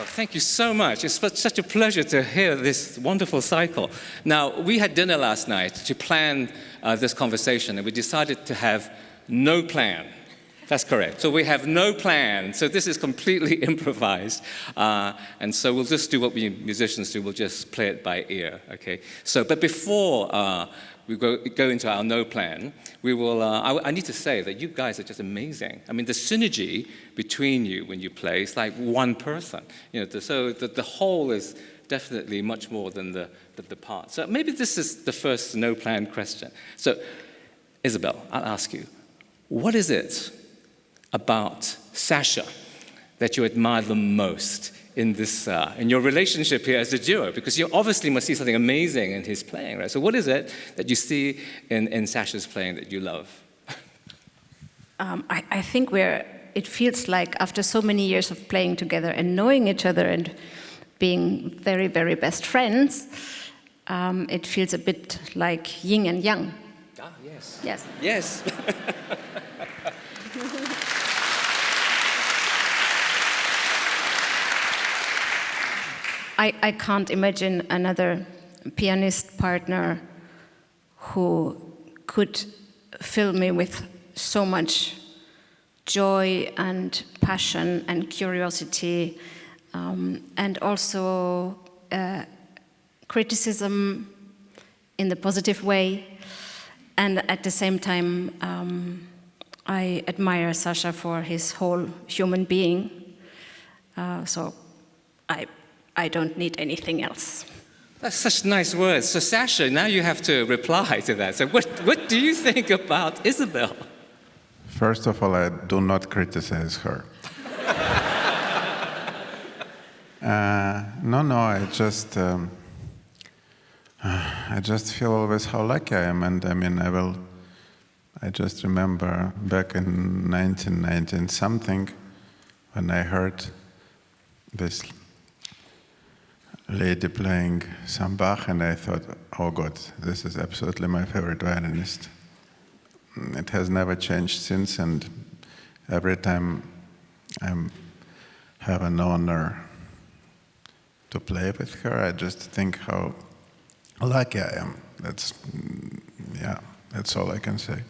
Oh, thank you so much. It's such a pleasure to hear this wonderful cycle. Now, we had dinner last night to plan this conversation, and we decided to have no plan. That's correct. So we have no plan. So this is completely improvised. And so we'll just do what we musicians do. We'll just play it by ear, okay? So, but before we go into our no plan, we will, I need to say that you guys are just amazing. I mean, the synergy between you when you play is like one person. You know, so the whole is definitely much more than the part. So maybe this is the first no plan question. So, Isabelle, I'll ask you, what is it about Sasha that you admire the most in this, in your relationship here as a duo? Because you obviously must see something amazing in his playing, right? So what is it that you see in Sasha's playing that you love? I think it feels like after so many years of playing together and knowing each other and being very, very best friends, it feels a bit like yin and yang. Ah, yes. Yes. Yes. I can't imagine another pianist partner who could fill me with so much joy and passion and curiosity, and also criticism in the positive way. And at the same time, I admire Sasha for his whole human being. So I don't need anything else. That's such nice words. So Sasha, now you have to reply to that. So what do you think about Isabelle? First of all, I do not criticize her. No, I just feel always how lucky I am, and I mean, I just remember back in 1990 something when I heard this lady playing some Bach, and I thought, oh God, this is absolutely my favorite violinist. It has never changed since, and every time I have an honor to play with her, I just think how lucky I am. That's all I can say.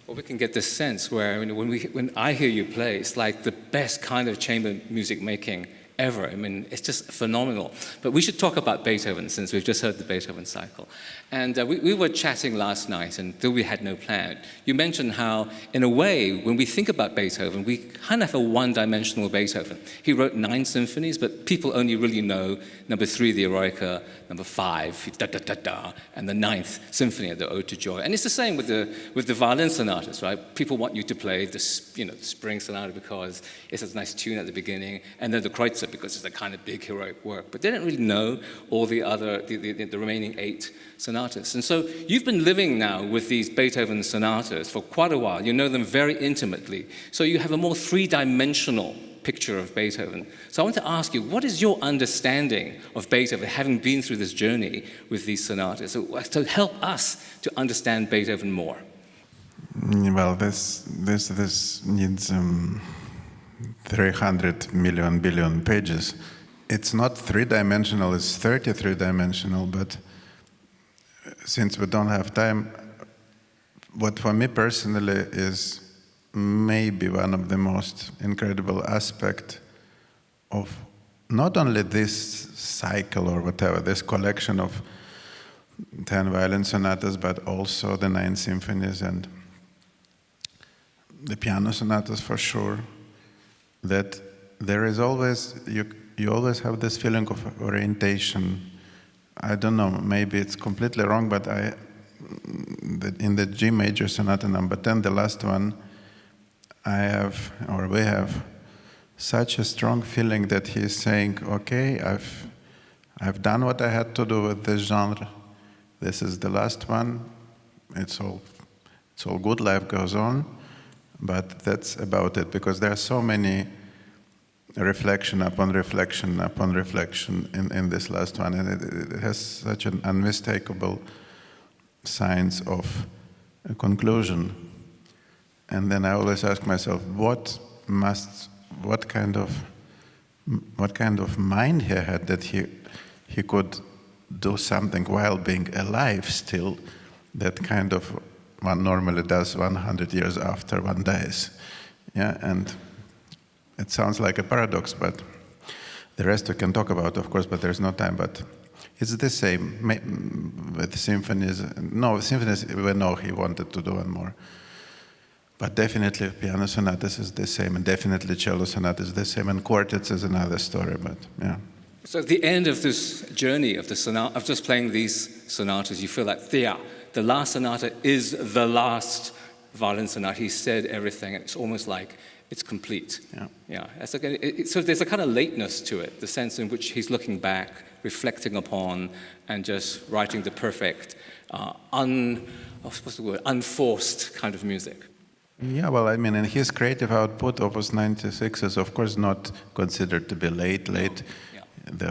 Well, we can get this sense where when I hear you play, it's like the best kind of chamber music making ever. I mean, it's just phenomenal. But we should talk about Beethoven, since we've just heard the Beethoven cycle. And we were chatting last night, and though we had no plan, you mentioned how, in a way, when we think about Beethoven, we kind of have a one-dimensional Beethoven. He wrote 9 symphonies, but people only really know number 3, the Eroica, number 5, da-da-da-da, and the 9th symphony, the Ode to Joy. And it's the same with the violin sonatas, right? People want you to play the Spring Sonata because it's a nice tune at the beginning, and then the Kreutzer because it's a kind of big heroic work. But they don't really know all the other, the remaining 8 sonatas. And so you've been living now with these Beethoven sonatas for quite a while. You know them very intimately. So you have a more 3-dimensional picture of Beethoven. So I want to ask you, what is your understanding of Beethoven, having been through this journey with these sonatas, to help us to understand Beethoven more? Well, this needs 300 million billion pages. It's not 3-dimensional, it's 33-dimensional, but since we don't have time, what for me personally is maybe one of the most incredible aspects of not only this cycle or whatever, this collection of 10 violin sonatas, but also the 9 symphonies and the piano sonatas for sure, that there is always, you always have this feeling of orientation. I don't know, maybe it's completely wrong, but in the G major sonata number 10, the last one, we have such a strong feeling that he is saying, okay, I've done what I had to do with this genre. This is the last one. It's all good, life goes on. But that's about it, because there are so many reflection upon reflection upon reflection in this last one, and it has such an unmistakable signs of a conclusion. And then I always ask myself, what kind of what kind of mind he had that he could do something while being alive still, that kind of one normally does 100 years after one dies. Yeah, and it sounds like a paradox, but the rest we can talk about, of course, but there's no time. But it's the same with symphonies. No, symphonies, we know he wanted to do one more. But definitely piano sonatas is the same, and definitely cello sonatas is the same, and quartets is another story, but yeah. So at the end of this journey of the sonata, of just playing these sonatas, you feel like, the last sonata is the last violin sonata. He said everything, and it's almost like it's complete. Yeah. So there's a kind of lateness to it, the sense in which he's looking back, reflecting upon, and just writing the perfect, unforced kind of music. Yeah, well, I mean, in his creative output, Opus 96 is, of course, not considered to be late. Yeah. The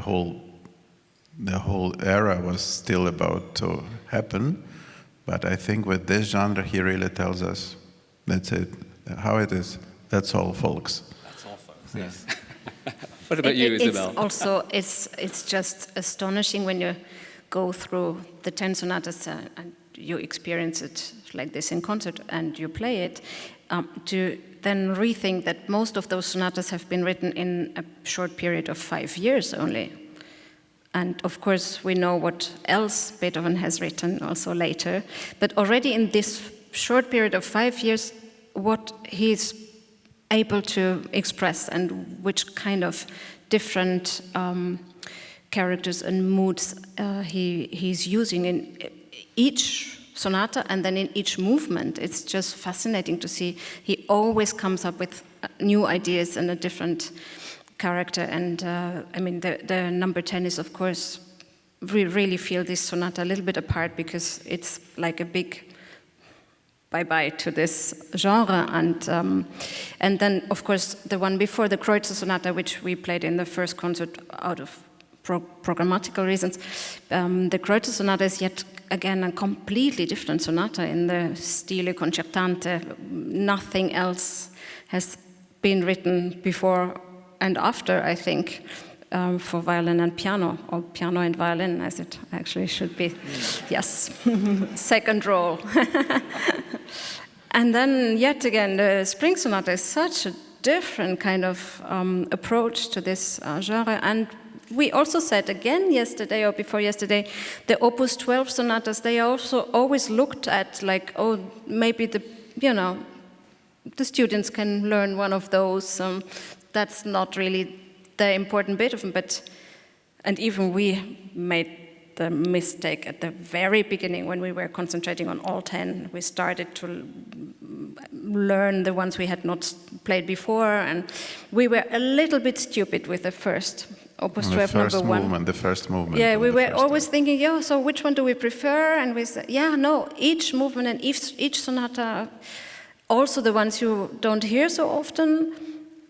whole era was still about to happen. But I think with this genre, he really tells us, that's it, how it is. That's all, folks. That's all, folks, yes. What about you, Isabelle? It's just astonishing when you go through the 10 sonatas and you experience it like this in concert and you play it, to then rethink that most of those sonatas have been written in a short period of 5 years only. And of course, we know what else Beethoven has written also later. But already in this short period of 5 years, what he's able to express and which kind of different characters and moods he's using in each sonata and then in each movement. It's just fascinating to see. He always comes up with new ideas and a different character. And I mean, the number 10 is, of course, we really feel this sonata a little bit apart because it's like a big bye-bye to this genre. And then, of course, the one before, the Kreutzer Sonata, which we played in the first concert out of programmatical reasons. The Kreutzer Sonata is yet again a completely different sonata in the stile concertante. Nothing else has been written before and after, I think, for violin and piano, or piano and violin, as it actually should be. Yes, second role. And then, yet again, the Spring Sonata is such a different kind of approach to this genre. And we also said again yesterday or before yesterday, the Opus 12 sonatas, they also always looked at like, oh, maybe the students can learn one of those. That's not really the important bit of them, and even we made the mistake at the very beginning when we were concentrating on all 10. We started to learn the ones we had not played before, and we were a little bit stupid with the first Opus 12 number 1. The first movement. Yeah, we were always thinking, so which one do we prefer? And we said, no, each movement and each sonata, also the ones you don't hear so often,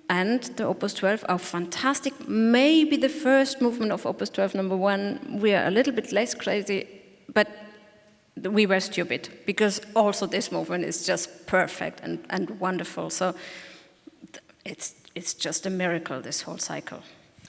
and the Opus 12 are fantastic. Maybe the first movement of Opus 12 number 1, we are a little bit less crazy, but we were stupid, because also this movement is just perfect and wonderful. So it's just a miracle, this whole cycle.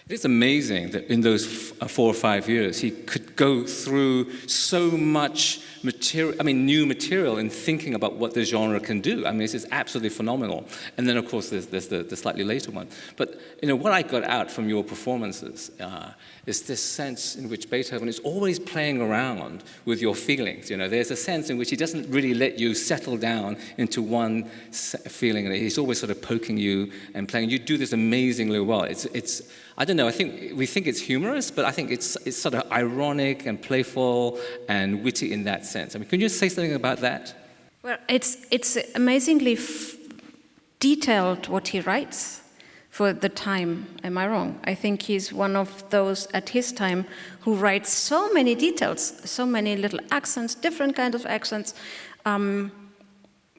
It's amazing that in those 4 or 5 years, he could go through so much material, new material in thinking about what the genre can do. This is absolutely phenomenal. And then, of course, there's the slightly later one. But, what I got out from your performances is this sense in which Beethoven is always playing around with your feelings. There's a sense in which he doesn't really let you settle down into one feeling. He's always sort of poking you and playing. You do this amazingly well. It's I don't know, we think it's humorous, but I think it's sort of ironic and playful and witty in that sense. Can you say something about that? Well, it's amazingly detailed what he writes for the time. Am I wrong? I think he's one of those at his time who writes so many details, so many little accents, different kinds of accents,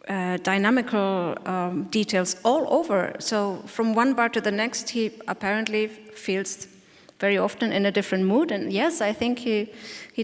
dynamical details all over. So from one bar to the next, he apparently feels very often in a different mood. And yes, I think he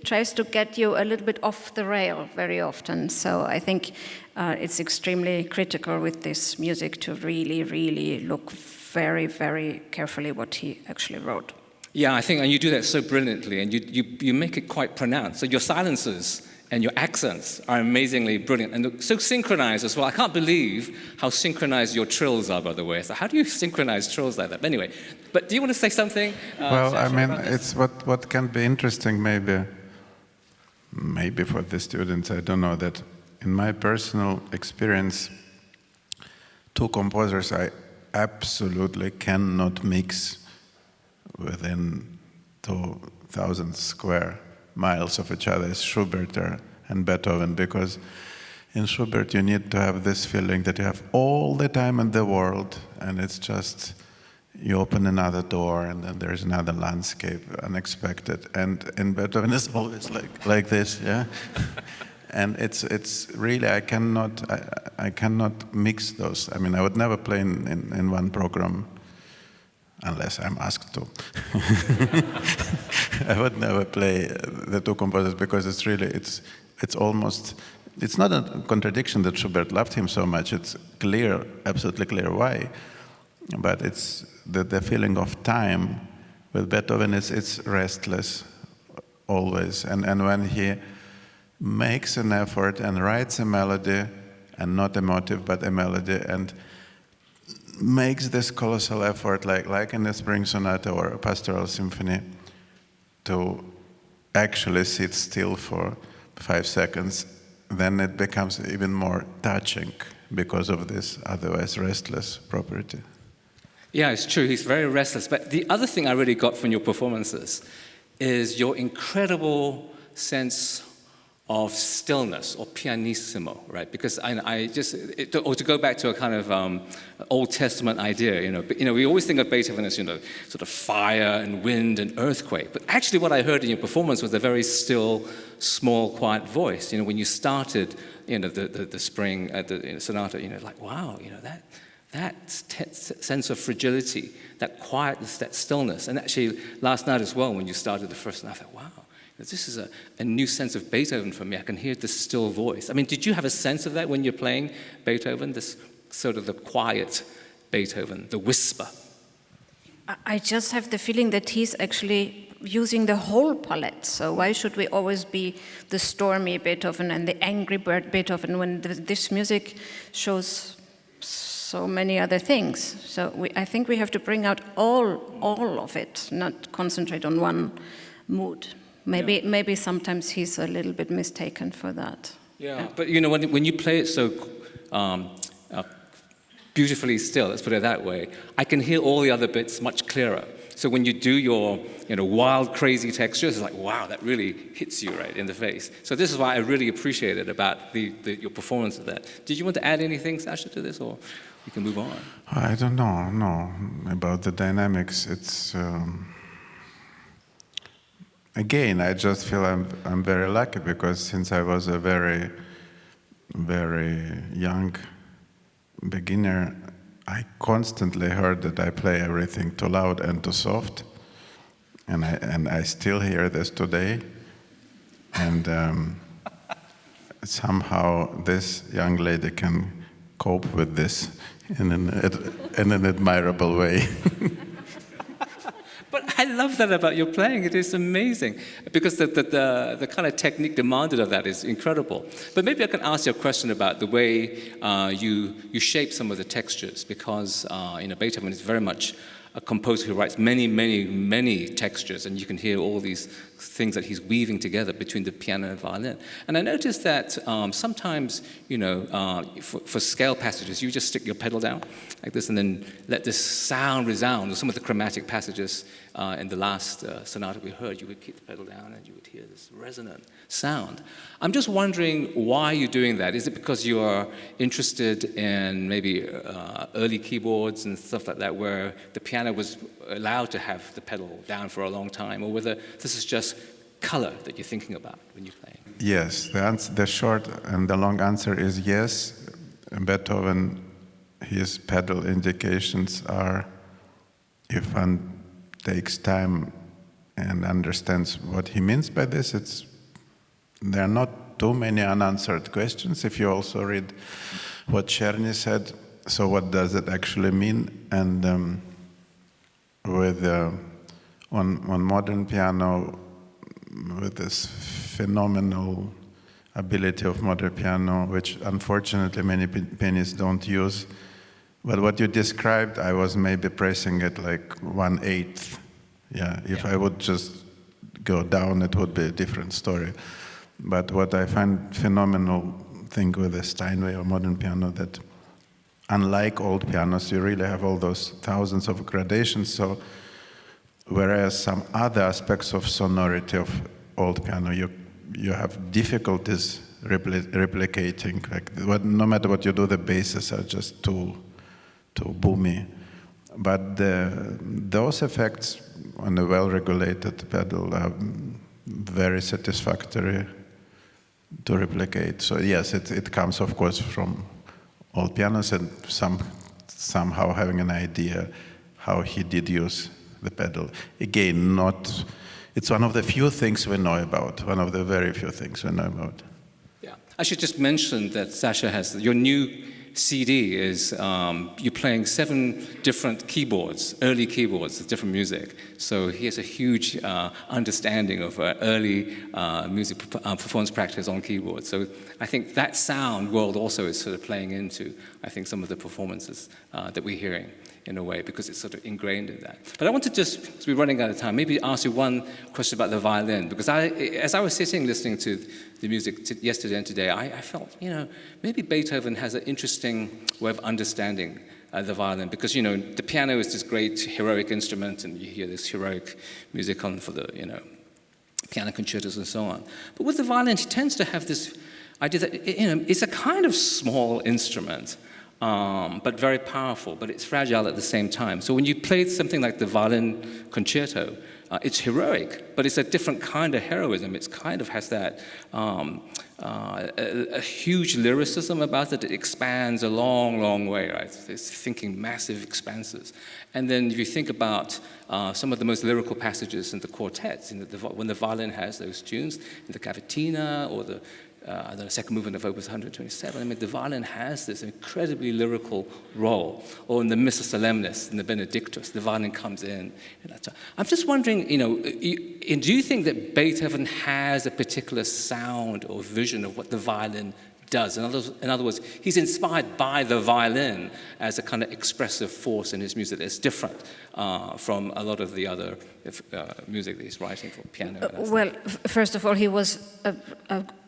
tries to get you a little bit off the rail very often. So I think it's extremely critical with this music to really, really look very, very carefully what he actually wrote. Yeah, I think, and you do that so brilliantly, and you make it quite pronounced. So your silences and your accents are amazingly brilliant, and so synchronized as well. I can't believe how synchronized your trills are, by the way. So how do you synchronize trills like that? But anyway, but do you want to say something? Well, I mean, it's what can be interesting maybe for the students, I don't know, that in my personal experience, two composers I absolutely cannot mix within 2,000 square miles of each other is Schubert and Beethoven, because in Schubert you need to have this feeling that you have all the time in the world, and it's just you open another door and then there's another landscape, unexpected. And in Beethoven it's always like this, yeah. And it's really I cannot mix those. I mean, I would never play in one program unless I'm asked to. I would never play the two composers because it's almost, it's not a contradiction that Schubert loved him so much. It's clear, absolutely clear why. But it's the feeling of time with Beethoven it's restless always. And when he makes an effort and writes a melody, and not a motive, but a melody, and makes this colossal effort, like in the Spring Sonata or a Pastoral Symphony, to actually sit still for 5 seconds, then it becomes even more touching because of this otherwise restless property. Yeah, it's true. He's very restless. But the other thing I really got from your performances is your incredible sense of stillness, or pianissimo, right? Because or to go back to a kind of Old Testament idea, we always think of Beethoven as, sort of fire and wind and earthquake. But actually what I heard in your performance was a very still, small, quiet voice. When you started, the spring, the sonata, like, wow, that sense of fragility, that quietness, that stillness. And actually last night as well, when you started the first night, I thought, wow, this is a new sense of Beethoven for me. I can hear this still voice. I mean, did you have a sense of that when you're playing Beethoven, this sort of the quiet Beethoven, the whisper? I just have the feeling that he's actually using the whole palette. So why should we always be the stormy Beethoven and the angry bird Beethoven when this music shows so many other things? So I think we have to bring out all of it, not concentrate on one mood. Maybe sometimes he's a little bit mistaken for that. Yeah. But when you play it so beautifully still, let's put it that way, I can hear all the other bits much clearer. So when you do your wild, crazy textures, it's like, wow, that really hits you right in the face. So this is why I really appreciate it about your performance of that. Did you want to add anything, Sasha, to this, or we can move on? I don't know. No, about the dynamics, it's. Again, I just feel I'm very lucky because since I was a very, very young beginner, I constantly heard that I play everything too loud and too soft, and I still hear this today. And somehow this young lady can cope with this in an admirable way. But I love that about your playing. It is amazing because the kind of technique demanded of that is incredible. But maybe I can ask you a question about the way you shape some of the textures, because Beethoven is very much a composer who writes many, many, many textures, and you can hear all these things that he's weaving together between the piano and violin. And I noticed that sometimes, for scale passages, you just stick your pedal down like this and then let this sound resound. Some of the chromatic passages in the last sonata we heard, you would keep the pedal down and you would hear this resonant sound. I'm just wondering why you're doing that. Is it because you are interested in maybe early keyboards and stuff like that, where the piano was allowed to have the pedal down for a long time, or whether this is just color that you're thinking about when you're playing? Yes, the short and the long answer is yes. Beethoven, his pedal indications are, if one takes time and understands what he means by this, there are not too many unanswered questions. If you also read what Czerny said, so what does it actually mean? And on modern piano, with this phenomenal ability of modern piano, which unfortunately many pianists don't use. But what you described, I was maybe pressing it like 1/8. Yeah, if I would just go down, it would be a different story. But what I find phenomenal thing with the Steinway or modern piano, that unlike old pianos, you really have all those thousands of gradations. So whereas some other aspects of sonority of old piano, you have difficulties replicating. Like no matter what you do, the basses are just too boomy. But those effects on a well-regulated pedal are very satisfactory to replicate. So yes, it comes, of course, from old pianos and somehow having an idea how he did use the pedal. Again, it's one of the few things we know about, one of the very few things we know about. Yeah, I should just mention that Sasha has your new CD is you're playing 7 different keyboards, early keyboards with different music. So he has a huge understanding of early music performance practice on keyboards. So I think that sound world also is sort of playing into, I think, some of the performances that we're hearing in a way, because it's sort of ingrained in that. But I want to just, because we're running out of time, maybe ask you one question about the violin, because as I was sitting listening to the music yesterday and today, I felt, maybe Beethoven has an interesting way of understanding the violin, because, the piano is this great heroic instrument, and you hear this heroic music on for the, piano concertos and so on. But with the violin, he tends to have this idea that, it's a kind of small instrument, but very powerful, but it's fragile at the same time. So when you play something like the violin concerto, it's heroic, but it's a different kind of heroism. It kind of has that a huge lyricism about it. It expands a long, long way, right? It's thinking massive expanses. And then if you think about some of the most lyrical passages in the quartets, when the violin has those tunes, in the cavatina or the second movement of Opus 127, the violin has this incredibly lyrical role. Or in the Missa Solemnis, in the Benedictus, the violin comes in. I'm just wondering, do you think that Beethoven has a particular sound or vision of what the violin does? In other words, he's inspired by the violin as a kind of expressive force in his music that's different from a lot of the other music that he's writing for piano. Well, first of all, he was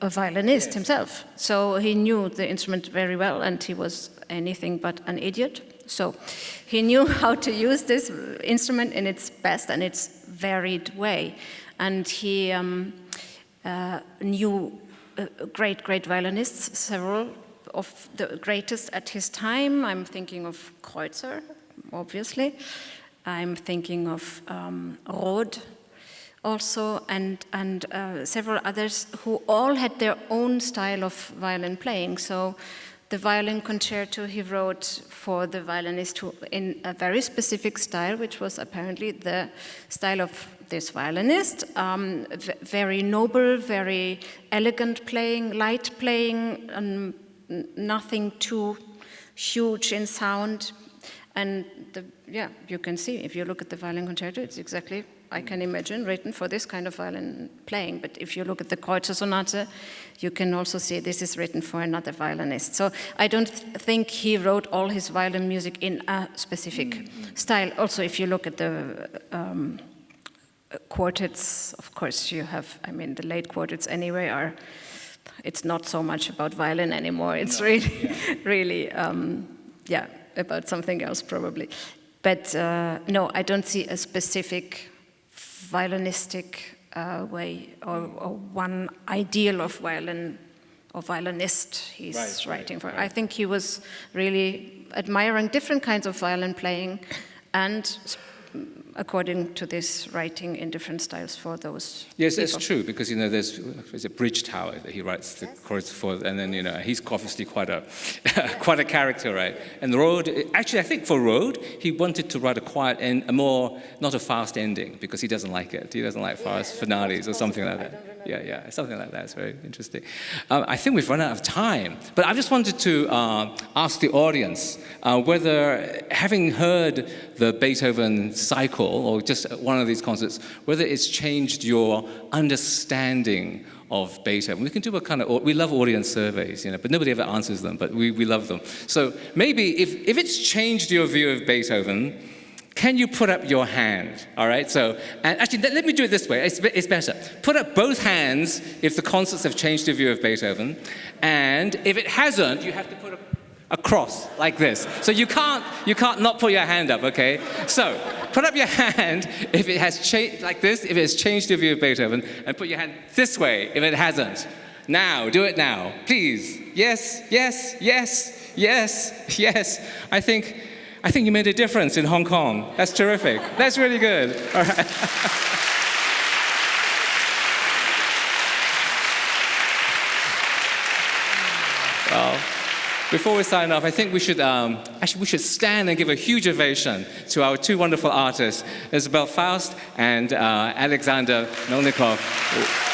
a violinist himself, so he knew the instrument very well, and he was anything but an idiot. So he knew how to use this instrument in its best and its varied way, and he knew great violinists, several of the greatest at his time. I'm thinking of Kreutzer, obviously. I'm thinking of Rode also, and several others who all had their own style of violin playing. So the violin concerto he wrote for the violinist who, in a very specific style, which was apparently the style of this violinist, very noble, very elegant playing, light playing, nothing too huge in sound. And you can see, if you look at the violin concerto, it's exactly, I can imagine, written for this kind of violin playing. But if you look at the Kreutzer Sonata, you can also see this is written for another violinist. So I don't think he wrote all his violin music in a specific style. Also, if you look at the quartets, of course, you have, the late quartets anyway it's not so much about violin anymore. It's really, about something else probably. But no, I don't see a specific violinistic way or one ideal of violin or violinist he's writing for. I think he was really admiring different kinds of violin playing and according to this writing in different styles for those Yes, people. that's true, because, there's a bridge tower that he writes the chorus for, and then, he's obviously quite a quite a character, right? And Rode, actually, I think for Rode, he wanted to write a quiet end, not a fast ending, because he doesn't like it. He doesn't like fast finales or something like that. Yeah, something like that. It's very interesting. I think we've run out of time, but I just wanted to ask the audience whether, having heard the Beethoven cycle, or just one of these concerts, whether it's changed your understanding of Beethoven. We can do we love audience surveys, but nobody ever answers them, but we love them. So maybe if it's changed your view of Beethoven, can you put up your hand, all right? So, and actually, let me do it this way. It's better. Put up both hands if the concerts have changed your view of Beethoven, and if it hasn't, you have to put a cross like this. So you can't not put your hand up, okay? So put up your hand if it has changed like this, if it has changed your view of Beethoven, and put your hand this way if it hasn't. Now, do it now, please. Yes, yes, yes, yes, yes. I think you made a difference in Hong Kong. That's terrific. That's really good. All right. Well, before we sign off, I think we should stand and give a huge ovation to our two wonderful artists, Isabelle Faust and Alexander Melnikov.